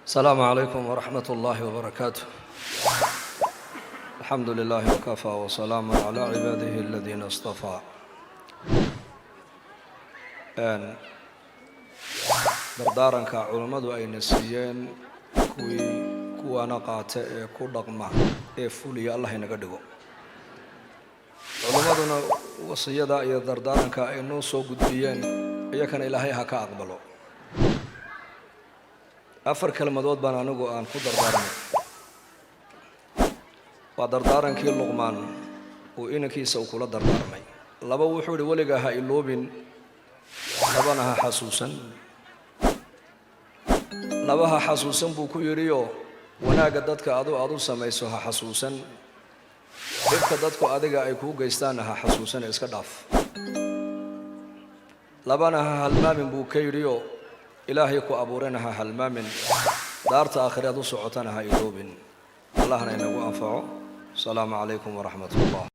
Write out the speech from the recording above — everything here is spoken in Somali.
السلام عليكم ورحمة الله وبركاته. الحمد لله وكفى وسلام على عباده الذين اصطفى. dardaaranka culimmadu ayna siiyeen kuwaana qaata ee ku dhaqma ee fuliya Allah inaga dhigo. culimmaduna wasiyada iyo dardaaranka ay noo soo gudbiyeen iyakana Ilaahay ha ka aqbalo. afar kalmadood baan anigu aan ku dardaaranay. waa dardaarankii Luqmaan oo inankiisa uu kula dardaarmay. laba wuxuu yidhi weligaa ha iloobin, labana ha xasuusan. labaha xasuusan buu ku yidhiyo wanaagga dadka aad u samayso ha xasuusan, dhibka dadku adiga ay kuu geystaan ha xasuusan iska dhaaf. labana ha halmaamin buu ka yidhiyo ilaahay ku abuurayna ha halmaamin, daarta aakhirad u socotana ha iloobin. allahna inagu anfaco. asalaamu calaykum waraxmat ullah.